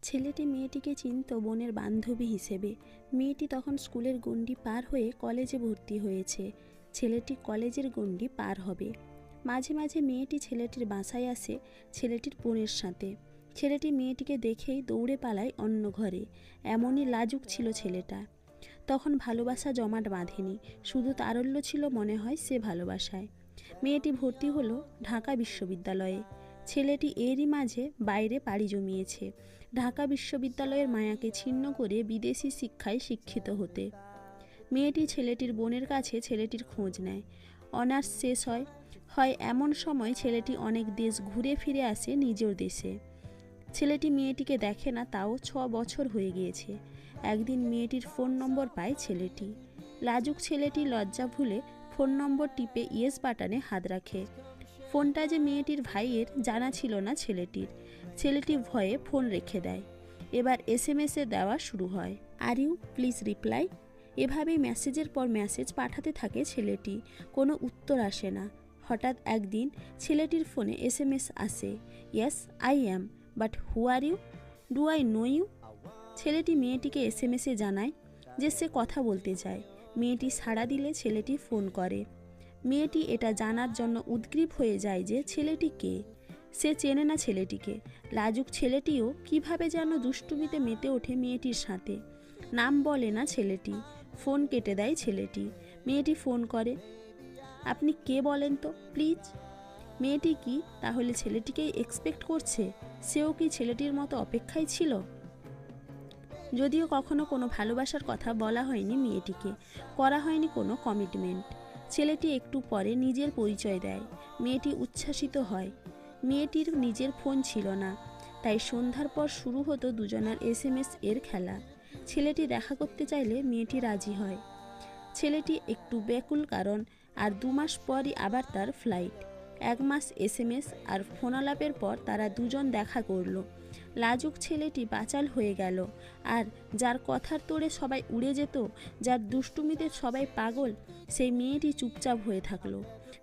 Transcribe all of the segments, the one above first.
ছেলেটি মেয়েটিকে চিনত বোনের বান্ধবী হিসেবে। মেয়েটি তখন স্কুলের গণ্ডি পার হয়ে কলেজে ভর্তি হয়েছে। ছেলেটি কলেজের গণ্ডি পার হবে। মাঝে মাঝে মেয়েটি ছেলেটির বাসায় আসে ছেলেটির বোনের সাথে। ছেলেটি মেয়েটিকে দেখেই দৌড়ে পালায় অন্য ঘরে। এমনই লাজুক ছিল ছেলেটা। তখন ভালোবাসা জমাট বাঁধেনি, শুধু তারল্য ছিল মনে হয় সে ভালোবাসায়। মেয়েটি ভর্তি হলো ঢাকা বিশ্ববিদ্যালয়ে। ছেলেটি এরই মাঝে বাইরে পাড়ি জমিয়েছে ঢাকা বিশ্ববিদ্যালয়ের মায়াকে ছিন্ন করে বিদেশি শিক্ষায় শিক্ষিত হতে। মেয়েটি ছেলেটির বোনের কাছে ছেলেটির খোঁজ নেয়। অনার্স শেষ হয় এমন সময় ছেলেটি অনেক দেশ ঘুরে ফিরে আসে নিজের দেশে। ছেলেটি মেয়েটিকে দেখে না, তাও 6 বছর হয়ে গিয়েছে। একদিন মেয়েটির ফোন নম্বর পায় ছেলেটি। লাজুক ছেলেটি লজ্জা ভুলে ফোন নম্বর টিপে ইয়েস বাটনে হাত রাখে। ফোনটা যে মেয়েটির ভাইয়ের জানা ছিল না ছেলেটির। ছেলেটি ভয়ে ফোন রেখে দেয়। এবার SMS দেওয়া শুরু হয়, আর ইউ প্লিজ রিপ্লাই। এভাবেই মেসেজের পর মেসেজ পাঠাতে থাকে ছেলেটি। কোনো উত্তর আসে না। হঠাৎ একদিন ছেলেটির ফোনে SMS আসে, yes I am, but who are you, do I know you. ছেলেটি মেয়েটিকে SMS জানায় যে সে কথা বলতে চায়। মেয়েটি সাড়া দিলে ছেলেটি ফোন করে। মেয়েটি এটা জানার জন্য উদ্গ্রীব হয়ে যায় যে ছেলেটি কে। সে চেনে না ছেলেটিকে। লাজুক ছেলেটিও কিভাবে যেন দুষ্টুমিতে মেতে ওঠে মেয়েটির সাথে। নাম বলে না ছেলেটি। ফোন কেটে দেয় ছেলেটি। মেয়েটি ফোন করে, আপনি কে বলেন তো প্লিজ। মেয়েটি কি তাহলে ছেলেটিকেই এক্সপেক্ট করছে? সেও কি ছেলেটির মতো অপেক্ষায় ছিল? যদিও কখনো কোনো ভালোবাসার কথা বলা হয়নি মেয়েটিকে, করা হয়নি কোনো কমিটমেন্ট। ছেলেটি একটু পরে নিজের পরিচয় দেয়। মেয়েটি উচ্ছ্বাসিত হয়। মেয়েটির নিজের ফোন ছিল না, তাই সন্ধ্যার পর শুরু হতো দুজনার SMS এর খেলা। ছেলেটি দেখা করতে চাইলে মেয়েটি রাজি হয়। ছেলেটি একটু ব্যাকুল, কারণ আর 2 মাস পরই আবার তার ফ্লাইট। 1 মাস SMS আর ফোনালাপের পর তারা দুজন দেখা করলো। লাজুক ছেলেটি বাচাল হয়ে গেল। আর যার কথার তোড়ে সবাই উড়ে যেত, যার দুষ্টুমিতে সবাই পাগল, সেই মেয়েটি চুপচাপ হয়ে থাকলো।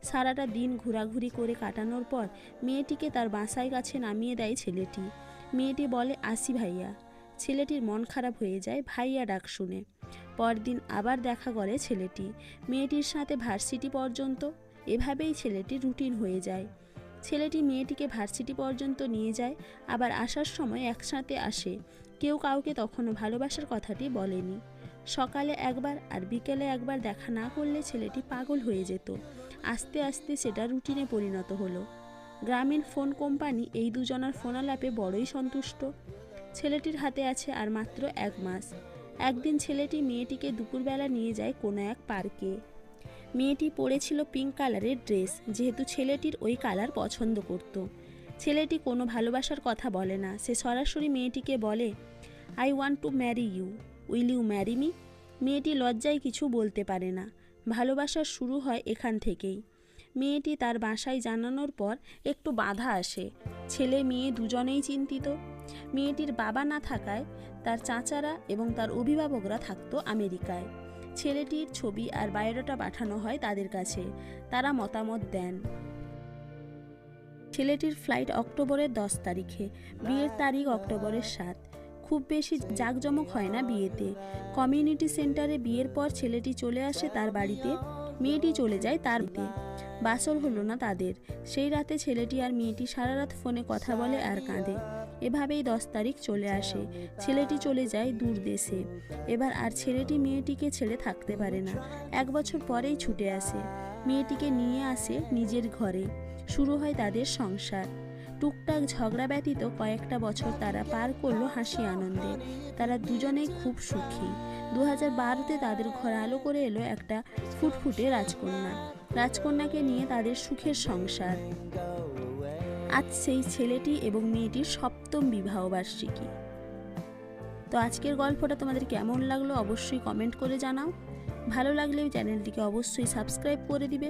সারাটা দিন ঘোরাঘুরি করে কাটানোর পর মেয়েটিকে তার বাসায় কাছে নামিয়ে দেয় ছেলেটি। মেয়েটি বলে, আসি ভাইয়া। ছেলেটির মন খারাপ হয়ে যায় ভাইয়া ডাক শুনে। পরদিন আবার দেখা করে ছেলেটি মেয়েটির সাথে ভার্সিটি পর্যন্ত। এভাবেই ছেলেটি রুটিন হয়ে যায়। ছেলেটি মেয়েটিকে ভার্সিটি পর্যন্ত নিয়ে যায়, আবার আসার সময় একসাথে আসে। কেউ কাউকে তখনও ভালোবাসার কথাটি বলেনি। সকালে একবার আর বিকেলে একবার দেখা না করলে ছেলেটি পাগল হয়ে যেত। আস্তে আস্তে সেটা রুটিনে পরিণত হলো। গ্রামীণ ফোন কোম্পানি এই দুজনার ফোনালাপে বড়ই সন্তুষ্ট। ছেলেটির হাতে আছে আর মাত্র 1 মাস। একদিন ছেলেটি মেয়েটিকে দুপুরবেলা নিয়ে যায় কোনো এক পার্কে। মেয়েটি পরেছিল পিঙ্ক কালারের ড্রেস, যেহেতু ছেলেটির ওই কালার পছন্দ করত। ছেলেটি কোনো ভালোবাসার কথা বলে না। সে সরাসরি মেয়েটিকে বলে, I want to marry you, will you marry me. মেয়েটি লজ্জায় কিছু বলতে পারে না। ভালোবাসা শুরু হয় এখান থেকেই। মেয়েটি তার বাসায় জানানোর পর একটু বাধা আসে। ছেলে মেয়ে দুজনেই চিন্তিত। মেয়েটির বাবা না থাকায় তার চাচারা এবং তার অভিভাবকরা থাকতো আমেরিকায়। ছেলেটির ছবি আর বায়োডাটা পাঠানো হয় তাদের কাছে। তারা মতামত দেন। ছেলেটির ফ্লাইট অক্টোবরের 10 তারিখে, বিয়ের তারিখ অক্টোবরের 7। খুব বেশি জাঁকজমক হয় না বিয়েতে। কমিউনিটি সেন্টারে বিয়ের পর ছেলেটি চলে আসে তার বাড়িতে, মেয়েটি চলে যায় তার বাড়িতে। বাসর হলো না তাদের। সেই রাতে ছেলেটি আর মেয়েটি সারা রাত ফোনে কথা বলে আর কাঁদে। এভাবেই 10 তারিখ চলে আসে। ছেলেটি চলে যায় দূর দেশে। এবার আর ছেলেটি মেয়েটিকে ছেড়ে থাকতে পারে না। 1 বছর পরেই ছুটে আসে। মেয়েটিকে নিয়ে আসে নিজের ঘরে। শুরু হয় তাদের সংসার। টুকটাক ঝগড়া ব্যতীত কয়েকটা বছর তারা পার করলো হাসি আনন্দে। তারা দুজনেই খুব সুখী। 2012-তে তাদের ঘর আলো করে এলো একটা ফুটফুটে রাজকন্যা। রাজকন্যাকে নিয়ে তাদের সুখের সংসার। আজ সেই ছেলেটি এবং মেয়েটির 7ম বিবাহবার্ষিকী। তো আজকের গল্পটা তোমাদের কেমন লাগলো অবশ্যই কমেন্ট করে জানাও। ভালো লাগলে চ্যানেলটিকে অবশ্যই সাবস্ক্রাইব করে দিবে।